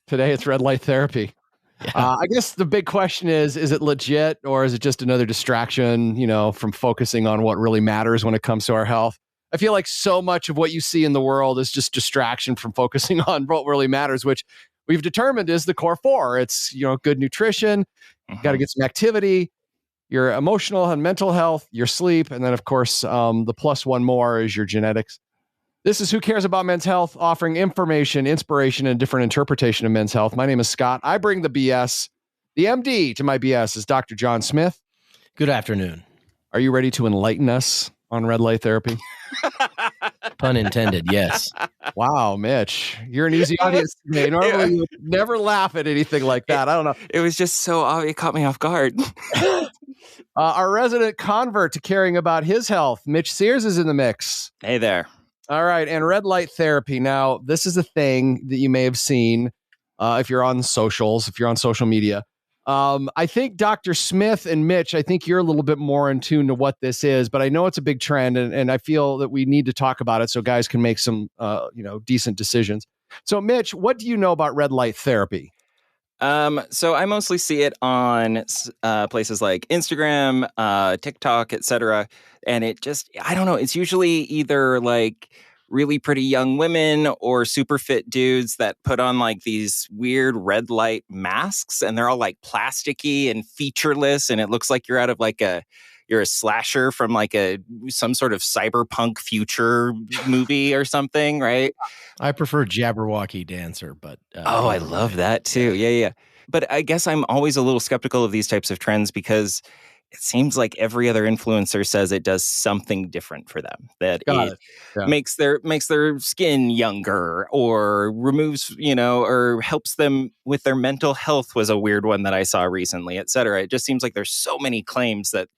Today it's red light therapy. Yeah. I guess the big question is it legit or is it just another distraction, from focusing on what really matters when it comes to our health? I feel like so much of what you see in the world is just distraction from focusing on what really matters, which we've determined is the core four. It's, good nutrition, got to get some activity, your emotional and mental health, your sleep, and then, of course, the plus one more is your genetics. This is Who Cares About Men's Health, offering information, inspiration, and different interpretation of men's health. My name is Scott. I bring the BS. The MD to my BS is Dr. John Smith. Good afternoon. Are you ready to enlighten us on red light therapy? Pun intended, yes. Wow, Mitch, you're an easy audience today. Normally, you would never laugh at anything like that. I don't know. It was just so obvious. It caught me off guard. Our resident convert to caring about his health, Mitch Sears, is in the mix. Hey there. All right, and red light therapy. Now, this is a thing that you may have seen if you're on socials, if you're on social media. I think Dr. Smith and Mitch, I think you're a little bit more in tune to what this is, but I know it's a big trend, and I feel that we need to talk about it so guys can make some, decent decisions. So, Mitch, what do you know about red light therapy? So I mostly see it on places like Instagram, TikTok, etc. And I don't know, it's usually either like really pretty young women or super fit dudes that put on like these weird red light masks, and they're all like plasticky and featureless, and it looks like you're out of like you're a slasher from like some sort of cyberpunk future movie or something, right? I prefer Jabberwocky Dancer, but I love that too. Yeah. But I guess I'm always a little skeptical of these types of trends because it seems like every other influencer says it does something different for them. That it makes their skin younger or removes, or helps them with their mental health was a weird one that I saw recently, et cetera. It just seems like there's so many claims that,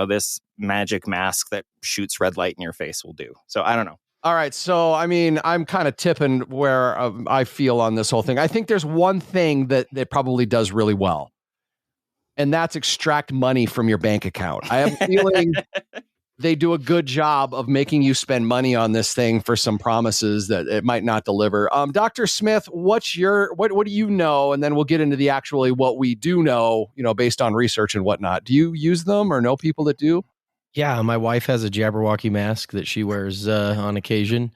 this magic mask that shoots red light in your face will do. So I don't know. All right. So, I mean, I'm kind of tipping where I feel on this whole thing. I think there's one thing that probably does really well, and that's extract money from your bank account. I have a feeling they do a good job of making you spend money on this thing for some promises that it might not deliver. Dr. Smith, what do you know? And then we'll get into the actually what we do know, based on research and whatnot. Do you use them or know people that do? Yeah, my wife has a Jabberwocky mask that she wears on occasion.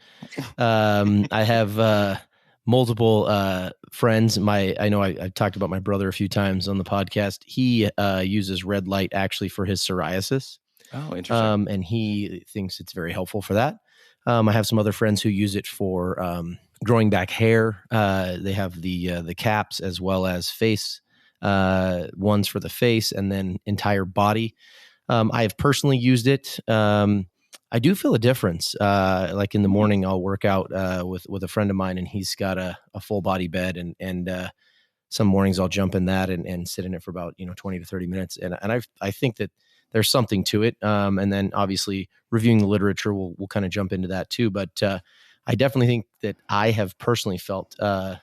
I have multiple friends. I talked about my brother a few times on the podcast. He uses red light actually for his psoriasis. Oh, interesting. And he thinks it's very helpful for that. I have some other friends who use it for growing back hair. They have the caps as well as face ones for the face and then entire body. I have personally used it. I do feel a difference. Like in the morning, I'll work out with a friend of mine, and he's got a full body bed, and some mornings I'll jump in that and sit in it for about 20 to 30 minutes, and I think that there's something to it. And then obviously reviewing the literature, we'll kind of jump into that too. But I definitely think that I have personally felt a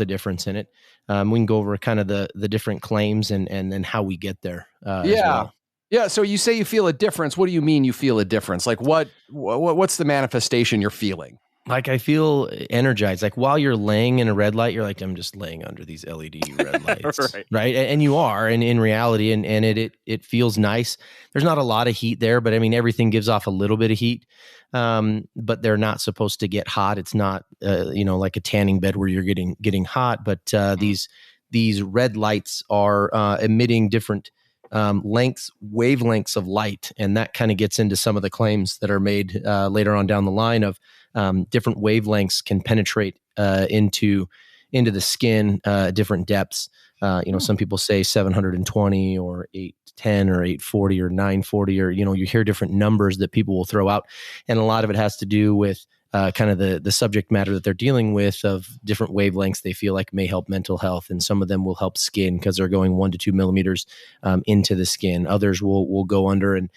difference in it. We can go over kind of the different claims and then how we get there. As well. Yeah. So you say you feel a difference. What do you mean you feel a difference? Like what's the manifestation you're feeling? Like I feel energized. Like while you're laying in a red light, you're like, I'm just laying under these LED red lights, right? And you are, and in reality, and it feels nice. There's not a lot of heat there, but I mean everything gives off a little bit of heat. But they're not supposed to get hot. It's not like a tanning bed where you're getting hot. But these red lights are emitting different wavelengths of light, and that kind of gets into some of the claims that are made later on down the line of different wavelengths can penetrate into the skin, different depths. Some people say 720 or 810 or 840 or 940, or you hear different numbers that people will throw out, and a lot of it has to do with kind of the subject matter that they're dealing with of different wavelengths they feel like may help mental health. And some of them will help skin because they're going 1 to 2 millimeters into the skin. Others will go under. And,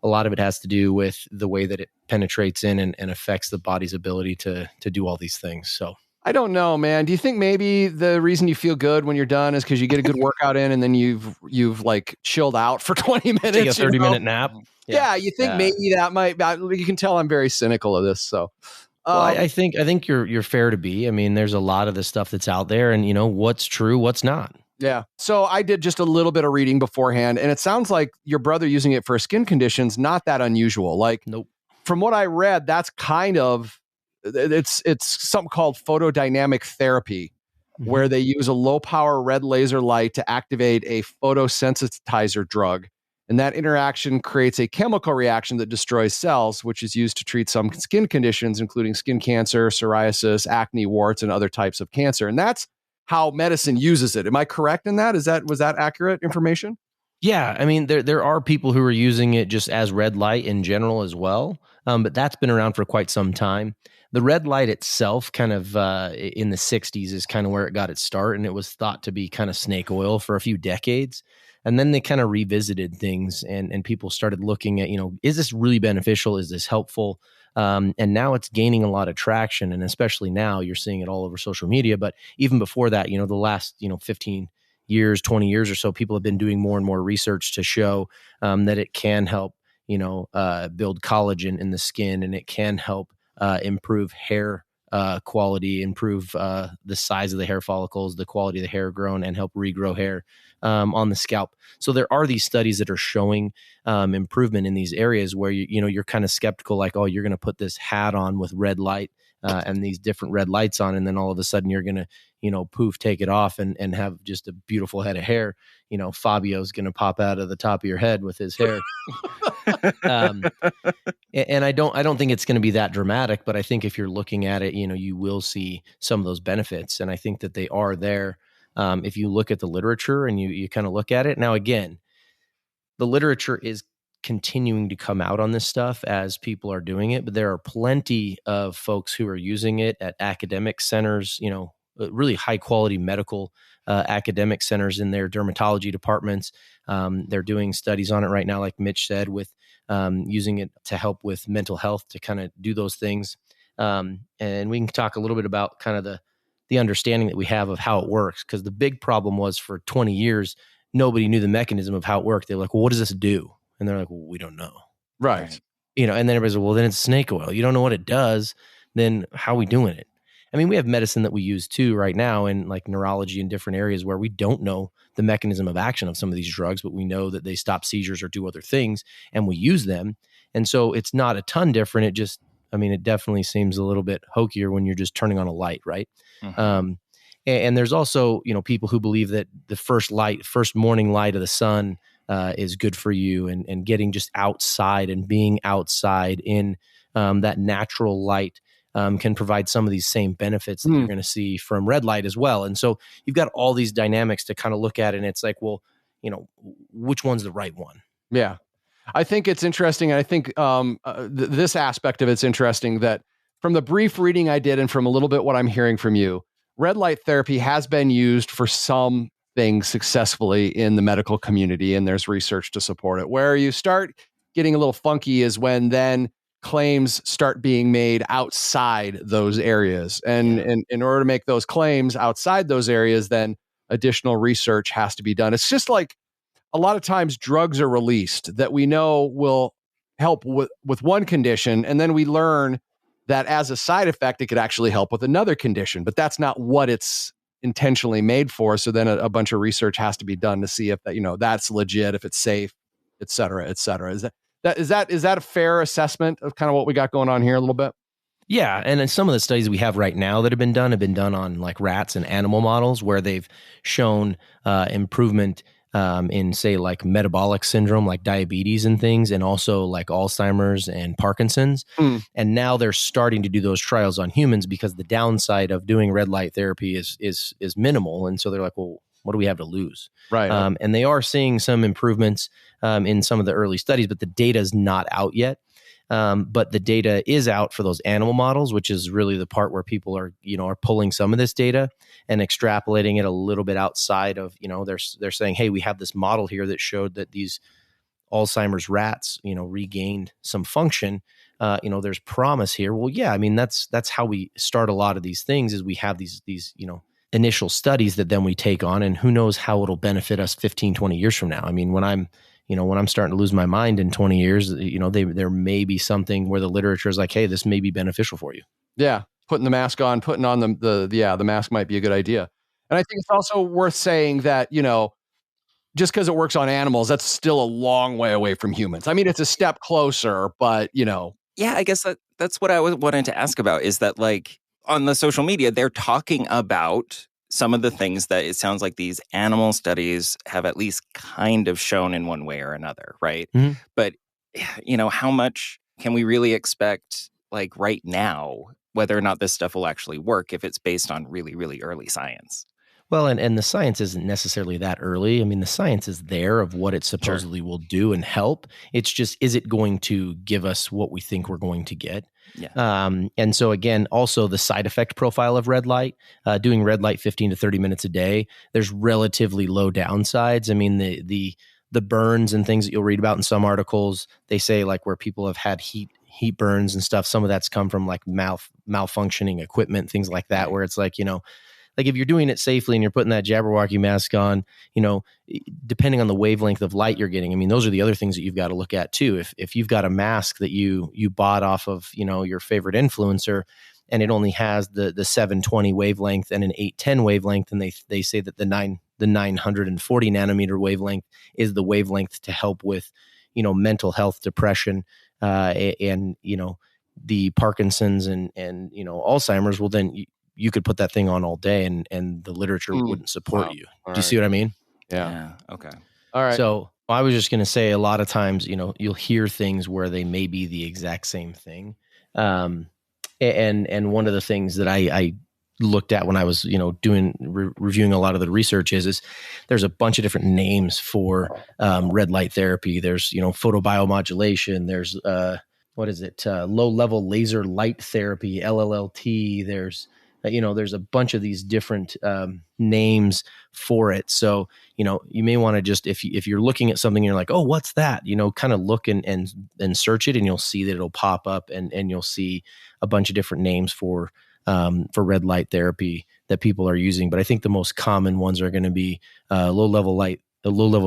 a lot of it has to do with the way that it penetrates in and affects the body's ability to do all these things. So I don't know, man. Do you think maybe the reason you feel good when you're done is because you get a good workout in and then you've like chilled out for 20 minutes? Take a 30-minute nap. Yeah, you think maybe that might, you can tell I'm very cynical of this. So, Well, I think you're fair to be. I mean, there's a lot of the stuff that's out there, and what's true, what's not. Yeah. So I did just a little bit of reading beforehand, and it sounds like your brother using it for skin conditions, not that unusual. Like, nope. From what I read, that's kind of it's something called photodynamic therapy, where they use a low power red laser light to activate a photosensitizer drug. And that interaction creates a chemical reaction that destroys cells, which is used to treat some skin conditions, including skin cancer, psoriasis, acne, warts, and other types of cancer. And that's how medicine uses it. Am I correct in that? Was that accurate information? Yeah, I mean, there are people who are using it just as red light in general as well, but that's been around for quite some time. The red light itself, kind of in the 60s, is kind of where it got its start, and it was thought to be kind of snake oil for a few decades. And then they kind of revisited things, and people started looking at, is this really beneficial? Is this helpful? And now it's gaining a lot of traction, and especially now you're seeing it all over social media. But even before that, the last 15 years, 20 years or so, people have been doing more and more research to show that it can help, build collagen in the skin, and it can help improve hair quality, improve the size of the hair follicles, the quality of the hair grown, and help regrow hair on the scalp. So there are these studies that are showing improvement in these areas where you're kind of skeptical, like, oh, you're going to put this hat on with red light and these different red lights on, and then all of a sudden you're going to poof, take it off and have just a beautiful head of hair. Fabio's going to pop out of the top of your head with his hair. And I don't think it's going to be that dramatic, but I think if you're looking at it, you will see some of those benefits. And I think that they are there. If you look at the literature and you kind of look at it now, again, the literature is continuing to come out on this stuff as people are doing it, but there are plenty of folks who are using it at academic centers, really high quality medical academic centers in their dermatology departments. They're doing studies on it right now, like Mitch said, with using it to help with mental health, to kind of do those things. And we can talk a little bit about kind of the understanding that we have of how it works, because the big problem was for 20 years, nobody knew the mechanism of how it worked. They're like, well, what does this do? And they're like, well, we don't know. Right. And then everybody's like, well, then it's snake oil. You don't know what it does. Then how are we doing it? I mean, we have medicine that we use too right now in like neurology and different areas where we don't know the mechanism of action of some of these drugs, but we know that they stop seizures or do other things, and we use them. And so it's not a ton different. It definitely seems a little bit hokier when you're just turning on a light, right? Mm-hmm. And there's also, people who believe that the first morning light of the sun is good for you, and getting just outside and being outside in that natural light can provide some of these same benefits that you're going to see from red light as well. And so you've got all these dynamics to kind of look at, and it's like, well, which one's the right one? Yeah. I think it's interesting. And I think this aspect of it's interesting that from the brief reading I did and from a little bit what I'm hearing from you, red light therapy has been used for some things successfully in the medical community, and there's research to support it. Where you start getting a little funky is when then claims start being made outside those areas. And in order to make those claims outside those areas, then additional research has to be done. It's just like a lot of times drugs are released that we know will help with one condition, and then we learn that as a side effect, it could actually help with another condition, but that's not what it's intentionally made for. So then a bunch of research has to be done to see if that, that's legit, if it's safe, et cetera, et cetera. Is that a fair assessment of kind of what we got going on here a little bit? Yeah. And then some of the studies we have right now that have been done on like rats and animal models where they've shown improvement in, say, like metabolic syndrome, like diabetes and things, and also like Alzheimer's and Parkinson's. And now they're starting to do those trials on humans because the downside of doing red light therapy is minimal. And so they're like, well, what do we have to lose? Right. And they are seeing some improvements in some of the early studies, but the data is not out yet. But the data is out for those animal models, which is really the part where people are pulling some of this data and extrapolating it a little bit outside of, they're saying, hey, we have this model here that showed that these Alzheimer's rats, regained some function. There's promise here. Well, yeah, I mean, that's how we start a lot of these things is we have these initial studies that then we take on, and who knows how it'll benefit us 15, 20 years from now. I mean, when I'm starting to lose my mind in 20 years, there may be something where the literature is like, hey, this may be beneficial for you. Yeah. Putting the mask on, putting on the mask might be a good idea. And I think it's also worth saying that, just because it works on animals, that's still a long way away from humans. I mean, it's a step closer, but Yeah, I guess that's what I wanted to ask about, is that like on the social media, they're talking about some of the things that it sounds like these animal studies have at least kind of shown in one way or another, right? Mm-hmm. But, how much can we really expect, like right now, whether or not this stuff will actually work if it's based on really, really early science? Well, and the science isn't necessarily that early. I mean, the science is there of what it supposedly will do and help. It's just, is it going to give us what we think we're going to get? Yeah. And so again, also the side effect profile of red light, doing red light 15 to 30 minutes a day, there's relatively low downsides. I mean, the burns and things that you'll read about in some articles, they say like where people have had heat burns and stuff, some of that's come from like malfunctioning equipment, things like that, where it's like, like if you're doing it safely and you're putting that Jabberwocky mask on, depending on the wavelength of light you're getting, I mean, those are the other things that you've got to look at too. If you've got a mask that you bought off of, your favorite influencer, and it only has the 720 wavelength and an 810 wavelength, and they say that the 940 nanometer wavelength is the wavelength to help with, mental health, depression, and the Parkinson's and Alzheimer's. Well, then you could put that thing on all day and the literature wouldn't support you. Do you see what I mean? Yeah. Okay. All right. So I was just going to say, a lot of times, you'll hear things where they may be the exact same thing. And one of the things that I looked at when I was, reviewing a lot of the research is there's a bunch of different names for red light therapy. There's, photobiomodulation. There's, low level laser light therapy, LLLT. There's a bunch of these different names for it. So, you may want to just, if you're looking at something, you're like, oh, what's that? Kind of look and search it, and you'll see that it'll pop up, and you'll see a bunch of different names for red light therapy that people are using. But I think the most common ones are going to be low level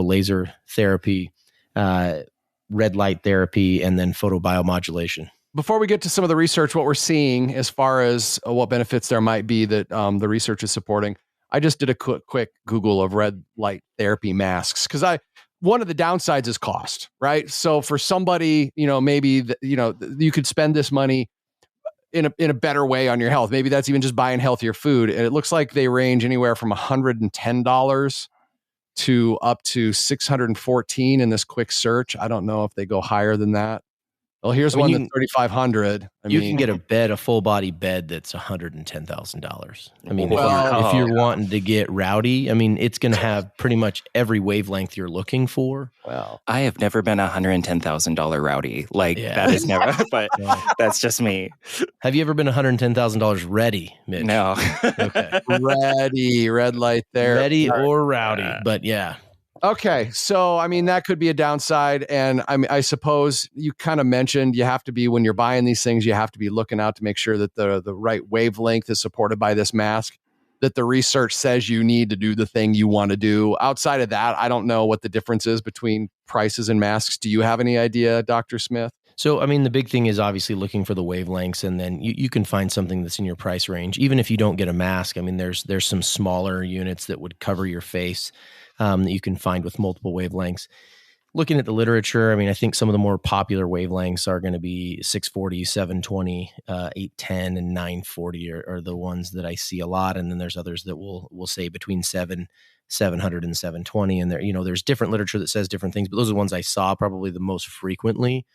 laser therapy, red light therapy, and then photobiomodulation. Before we get to some of the research, what we're seeing as far as what benefits there might be that the research is supporting, I just did a quick Google of red light therapy masks, because one of the downsides is cost, right? So for somebody, maybe you could spend this money in a better way on your health. Maybe that's even just buying healthier food. And it looks like they range anywhere from $110 to up to $614 in this quick search. I don't know if they go higher than that. Well, here's one that's $3,500. You can get a full body bed that's $110,000. I mean, Well, if you're wanting to get rowdy, I mean, it's going to have pretty much every wavelength you're looking for. Well, I have never been $110,000 rowdy. That is never, but that's just me. Have you ever been $110,000 ready, Mitch? No. Okay. ready, red light there. Ready or rowdy, but yeah. Okay, so I mean that could be a downside, and I suppose you kind of mentioned you have to be, when you're buying these things, you have to be looking out to make sure that the right wavelength is supported by this mask, that the research says you need to do the thing you want to do. Outside of that, I don't know what the difference is between prices and masks. Do you have any idea, Dr. Smith? So, I mean, the big thing is obviously looking for the wavelengths, and then you can find something that's in your price range. Even if you don't get a mask, I mean, there's some smaller units that would cover your face that you can find with multiple wavelengths. Looking at the literature, I mean, I think some of the more popular wavelengths are going to be 640, 720, 810, and 940 are the ones that I see a lot. And then there's others that will say between 700 and 720. And there's different literature that says different things, but those are the ones I saw probably the most frequently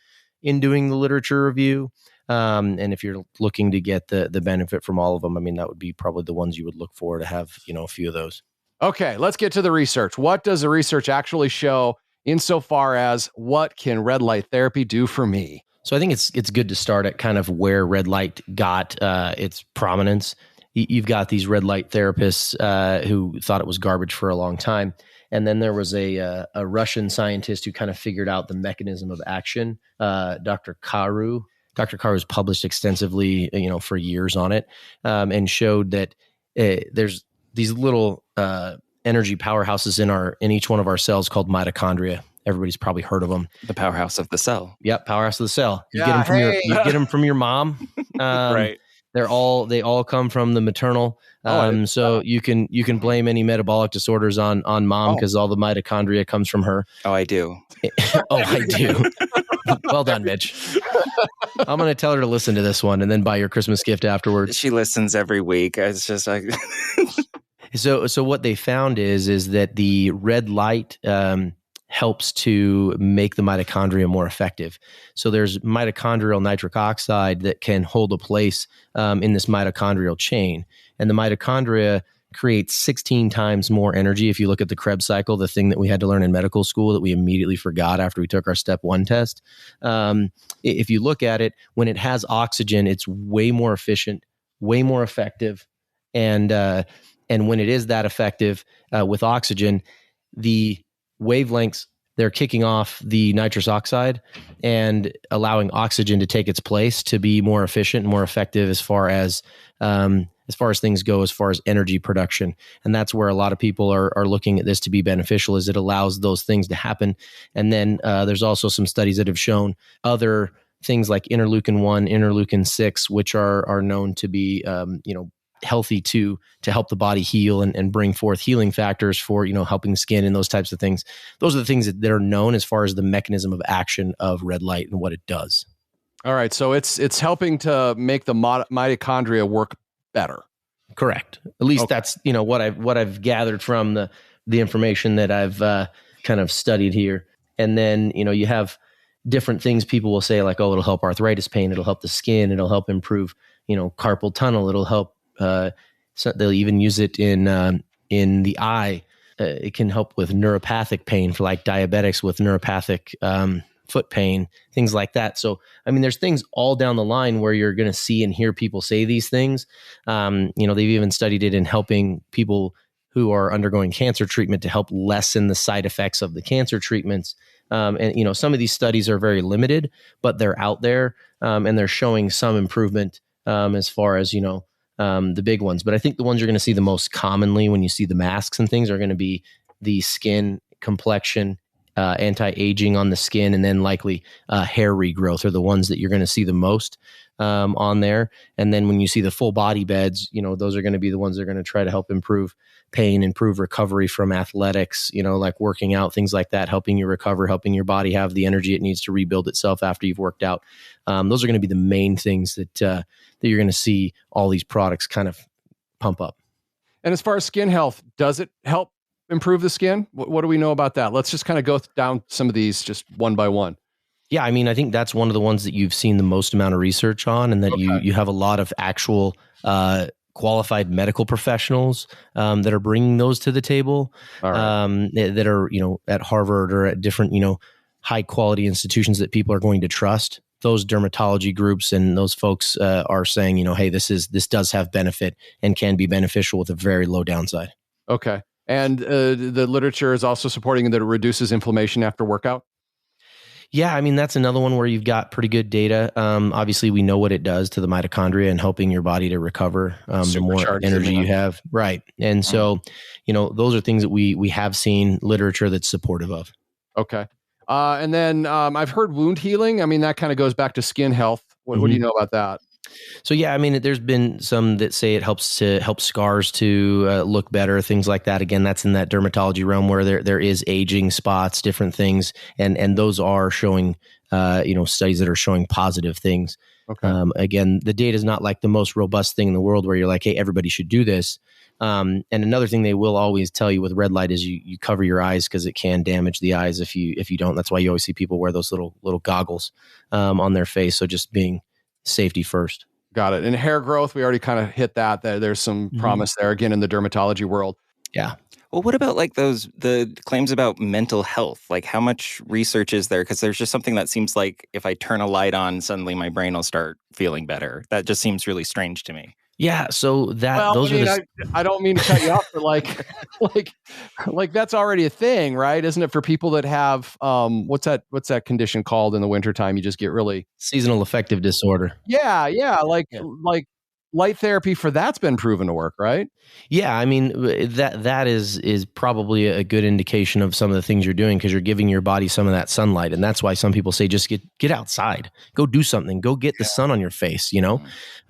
in doing the literature review. And if you're looking to get the benefit from all of them, I mean, that would be probably the ones you would look for to have, a few of those. Okay, let's get to the research. What does the research actually show insofar as what can red light therapy do for me? So I think it's good to start at kind of where red light got its prominence. You've got these red light therapists who thought it was garbage for a long time. And then there was a Russian scientist who kind of figured out the mechanism of action, Dr. Karu. Dr. Karu's published extensively, for years on it, and showed that there's these little energy powerhouses in each one of our cells called mitochondria. Everybody's probably heard of them. The powerhouse of the cell. Yep, powerhouse of the cell. You Yeah, get them from your mom. Right. They all come from the maternal. So you can blame any metabolic disorders on mom because all the mitochondria comes from her. Oh, I do. I do. Well done, Mitch. I'm going to tell her to listen to this one and then buy your Christmas gift afterwards. She listens every week. It's just like So what they found is that the red light helps to make the mitochondria more effective. So there's mitochondrial nitric oxide that can hold a place in this mitochondrial chain. And the mitochondria creates 16 times more energy. If you look at the Krebs cycle, the thing that we had to learn in medical school that we immediately forgot after we took our step 1 test. If you look at it, when it has oxygen, it's way more efficient, way more effective. And when it is that effective with oxygen, the wavelengths, they're kicking off the nitrous oxide and allowing oxygen to take its place to be more efficient and more effective as far as things go, as far as energy production. And that's where a lot of people are looking at this to be beneficial, is it allows those things to happen. And then there's also some studies that have shown other things like interleukin 1, interleukin 6, which are known to be healthy to help the body heal and bring forth healing factors for, helping skin and those types of things. Those are the things that are known as far as the mechanism of action of red light and what it does. All right. So it's helping to make the mitochondria work better. Correct. At least that's, what I've gathered from the information that I've kind of studied here. And then, you have different things people will say like, oh, it'll help arthritis pain. It'll help the skin. It'll help improve, carpal tunnel. It'll help, so they'll even use it in the eye. It can help with neuropathic pain for like diabetics with neuropathic foot pain, things like that. So, there's things all down the line where you're going to see and hear people say these things. They've even studied it in helping people who are undergoing cancer treatment to help lessen the side effects of the cancer treatments. And some of these studies are very limited, but they're out there and they're showing some improvement as far as, the big ones. But I think the ones you're going to see the most commonly when you see the masks and things are going to be the skin, complexion, anti-aging on the skin, and then likely hair regrowth are the ones that you're going to see the most on there. And then when you see the full body beds, those are going to be the ones that are going to try to help improve pain, improve recovery from athletics, like working out, things like that, helping you recover, helping your body have the energy it needs to rebuild itself after you've worked out. Those are going to be the main things that you're going to see all these products kind of pump up. And as far as skin health, does it help improve the skin? What do we know about that? Let's just kind of go down some of these just one by one. Yeah, I think that's one of the ones that you've seen the most amount of research on, and that you have a lot of actual qualified medical professionals that are bringing those to the table, that are, at Harvard or at different, high quality institutions that people are going to trust. Those dermatology groups and those folks are saying, hey, this does have benefit and can be beneficial with a very low downside. Okay. And the literature is also supporting that it reduces inflammation after workout? Yeah, that's another one where you've got pretty good data. Obviously, we know what it does to the mitochondria and helping your body to recover the more energy you have. Right. And so, those are things that we have seen literature that's supportive of. Okay. And then I've heard wound healing. That kind of goes back to skin health. What do you know about that? So yeah, there's been some that say it helps scars to look better, things like that. Again, that's in that dermatology realm where there is aging spots, different things, and those are showing studies that are showing positive things. Okay. Again, the data is not like the most robust thing in the world where you're like, hey, everybody should do this. And another thing they will always tell you with red light is you cover your eyes because it can damage the eyes if you don't. That's why you always see people wear those little goggles on their face. So just being safety first. Got it. And hair growth, we already kind of hit that. There's some promise there again in the dermatology world. Yeah. Well, what about like the claims about mental health? Like how much research is there? Because there's just something that seems like if I turn a light on, suddenly my brain will start feeling better. That just seems really strange to me. Yeah, so I don't mean to cut you off, but like that's already a thing, right? Isn't it for people that have what's that condition called in the wintertime? You just get really seasonal affective disorder. Yeah, like light therapy for that's been proven to work, right? Yeah, I mean that is probably a good indication of some of the things you're doing, because you're giving your body some of that sunlight, and that's why some people say just get outside, go do something, go get the sun on your face.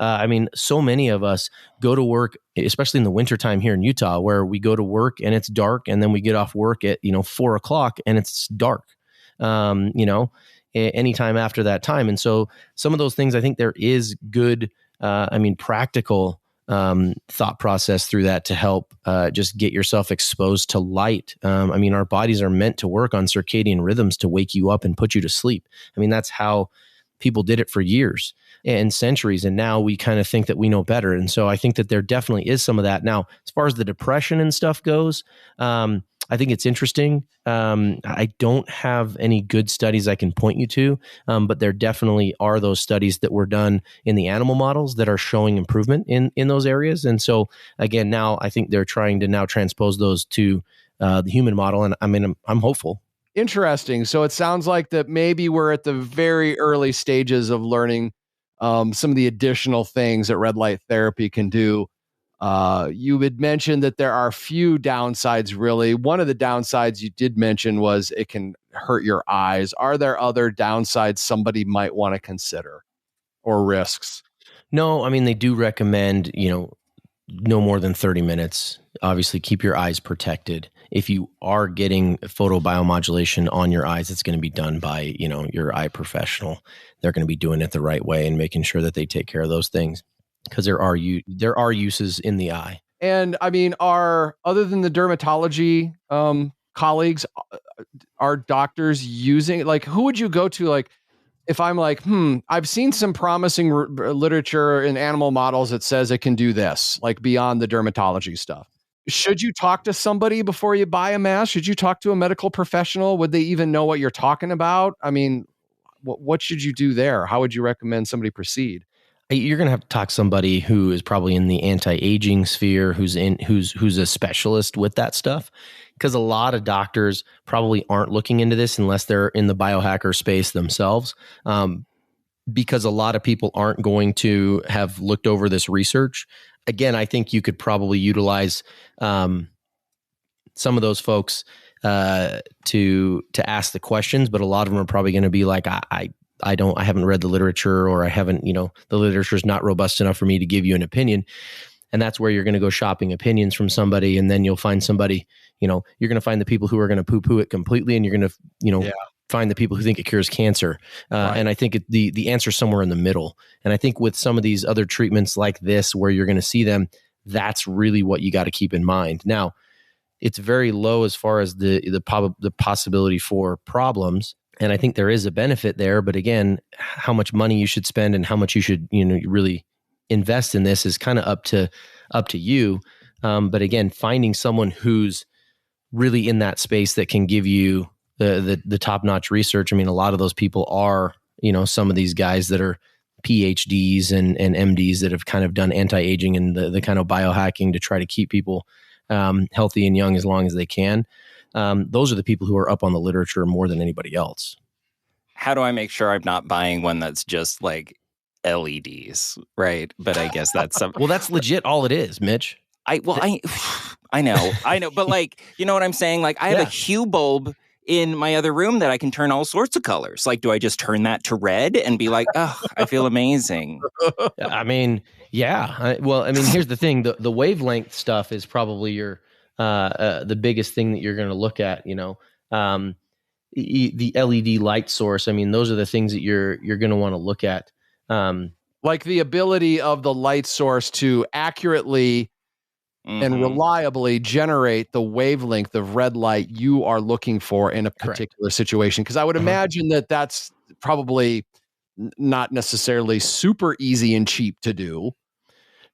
I mean, so many of us go to work, especially in the wintertime here in Utah, where we go to work and it's dark, and then we get off work at 4:00 and it's dark. Anytime after that time, and so some of those things, I think there is good. Practical thought process through that to help just get yourself exposed to light. Our bodies are meant to work on circadian rhythms to wake you up and put you to sleep. I mean, that's how people did it for years and centuries. And now we kind of think that we know better. And so I think that there definitely is some of that. Now, as far as the depression and stuff goes, I think it's interesting. I don't have any good studies I can point you to, but there definitely are those studies that were done in the animal models that are showing improvement in those areas. And so again, now I think they're trying to now transpose those to the human model. And I'm hopeful. Interesting. So it sounds like that maybe we're at the very early stages of learning some of the additional things that red light therapy can do. You had mentioned that there are few downsides, really. One of the downsides you did mention was it can hurt your eyes. Are there other downsides somebody might want to consider or risks? No, I mean, they do recommend, no more than 30 minutes. Obviously, keep your eyes protected. If you are getting photobiomodulation on your eyes, it's going to be done by, your eye professional. They're going to be doing it the right way and making sure that they take care of those things, because there are uses in the eye. And I mean, other than the dermatology colleagues, are doctors using, like, who would you go to? Like, if I'm like, I've seen some promising literature in animal models that says it can do this, like beyond the dermatology stuff. Should you talk to somebody before you buy a mask? Should you talk to a medical professional? Would they even know what you're talking about? I mean, what should you do there? How would you recommend somebody proceed? You're going to have to talk to somebody who is probably in the anti-aging sphere, who's a specialist with that stuff, because a lot of doctors probably aren't looking into this unless they're in the biohacker space themselves, because a lot of people aren't going to have looked over this research. Again, I think you could probably utilize some of those folks to ask the questions, but a lot of them are probably going to be like, I haven't read the literature, or I haven't, the literature is not robust enough for me to give you an opinion. And that's where you're going to go shopping opinions from somebody. And then you'll find somebody, you're going to find the people who are going to poo-poo it completely. And you're going to, find the people who think it cures cancer. Right. And I think the answer is somewhere in the middle. And I think with some of these other treatments like this, where you're going to see them, that's really what you got to keep in mind. Now, it's very low as far as the possibility for problems. And I think there is a benefit there, but again, how much money you should spend and how much you should, really invest in this is kind of up to you. But again, finding someone who's really in that space that can give you the top-notch research. I mean, a lot of those people are, some of these guys that are PhDs and MDs that have kind of done anti-aging and the kind of biohacking to try to keep people healthy and young as long as they can. Those are the people who are up on the literature more than anybody else. How do I make sure I'm not buying one that's just like LEDs, right? But I guess that's well, that's legit all it is, Mitch. I know, but like, you know what I'm saying? Like, I have a Hue bulb in my other room that I can turn all sorts of colors. Like, do I just turn that to red and be like, oh, I feel amazing? I mean, yeah. Here's the thing: the wavelength stuff is probably your the biggest thing that you're going to look at. The LED light source. I mean, those are the things that you're going to want to look at. Like the ability of the light source to accurately and reliably generate the wavelength of red light you are looking for in a particular situation. Because I would imagine that that's probably not necessarily super easy and cheap to do.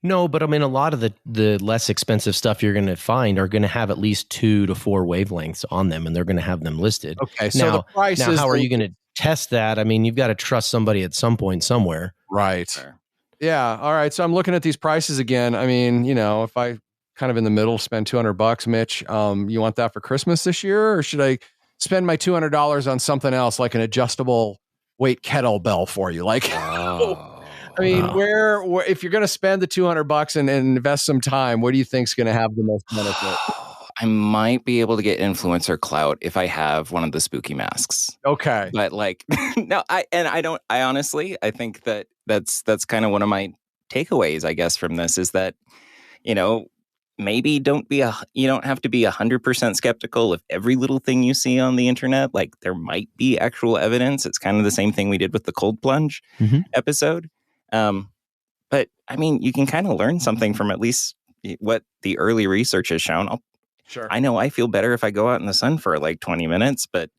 No, but I mean, a lot of the less expensive stuff you're going to find are going to have at least 2 to 4 wavelengths on them, and they're going to have them listed. Okay, so the price is... how are you going to test that? I mean, you've got to trust somebody at some point somewhere. Right. Sure. Yeah. All right. So I'm looking at these prices again. I mean, if I kind of in the middle, spend $200, Mitch, you want that for Christmas this year? Or should I spend my $200 on something else, like an adjustable weight kettlebell for you? Like, I mean, where if you're going to spend the $200 and invest some time, what do you think is going to have the most benefit? I might be able to get influencer clout if I have one of the spooky masks. Okay. But like, no, I honestly, I think that's kind of one of my takeaways, I guess, from this is that, maybe you don't have to be 100% skeptical of every little thing you see on the internet. Like there might be actual evidence. It's kind of the same thing we did with the cold plunge episode. But I mean, you can kind of learn something from at least what the early research has shown. Sure. I know I feel better if I go out in the sun for like 20 minutes, but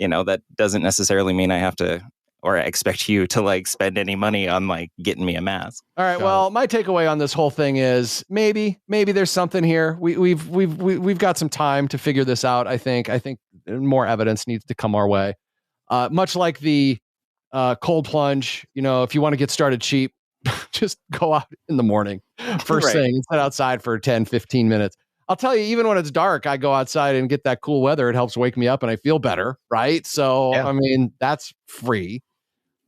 that doesn't necessarily mean I have to or expect you to like spend any money on like getting me a mask. All right. Well, my takeaway on this whole thing is maybe there's something here. We've got some time to figure this out. I think more evidence needs to come our way. Much like the cold plunge, if you want to get started cheap, just go out in the morning first thing and sit outside for 10, 15 minutes. I'll tell you, even when it's dark, I go outside and get that cool weather. It helps wake me up and I feel better. Right. So, I mean, that's free.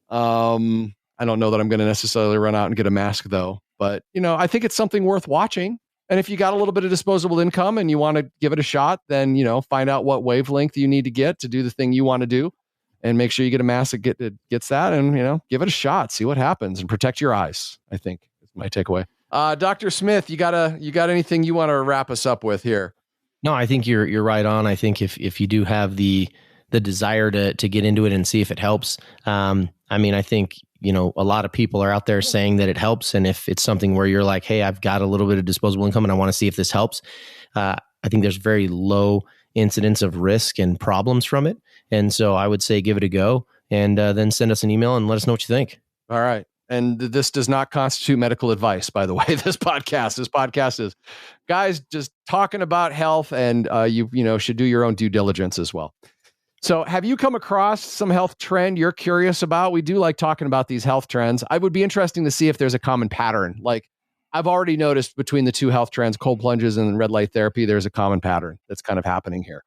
I don't know that I'm going to necessarily run out and get a mask though, but I think it's something worth watching. And if you got a little bit of disposable income and you want to give it a shot, then, find out what wavelength you need to get to do the thing you want to do and make sure you get a mask that gets that and, give it a shot, see what happens and protect your eyes. I think is my takeaway. Dr. Smith, you got anything you want to wrap us up with here? No, I think you're right on. I think if you do have the desire to get into it and see if it helps, I mean, I think, a lot of people are out there saying that it helps. And if it's something where you're like, hey, I've got a little bit of disposable income and I want to see if this helps, I think there's very low incidence of risk and problems from it. And so I would say give it a go and then send us an email and let us know what you think. All right. And this does not constitute medical advice, by the way. This podcast is guys just talking about health, and you should do your own due diligence as well. So have you come across some health trend you're curious about? We do like talking about these health trends. I would be interesting to see if there's a common pattern. Like I've already noticed between the two health trends, cold plunges and red light therapy, there's a common pattern that's kind of happening here.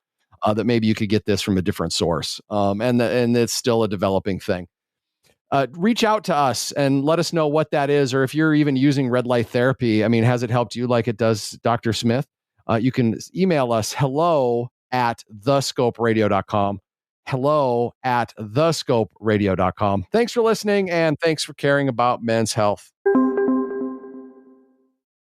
That maybe you could get this from a different source. And it's still a developing thing. Reach out to us and let us know what that is, or if you're even using red light therapy. I mean, has it helped you like it does Dr. Smith? You can email us hello@thescoperadio.com. hello@thescoperadio.com. Thanks for listening and thanks for caring about men's health.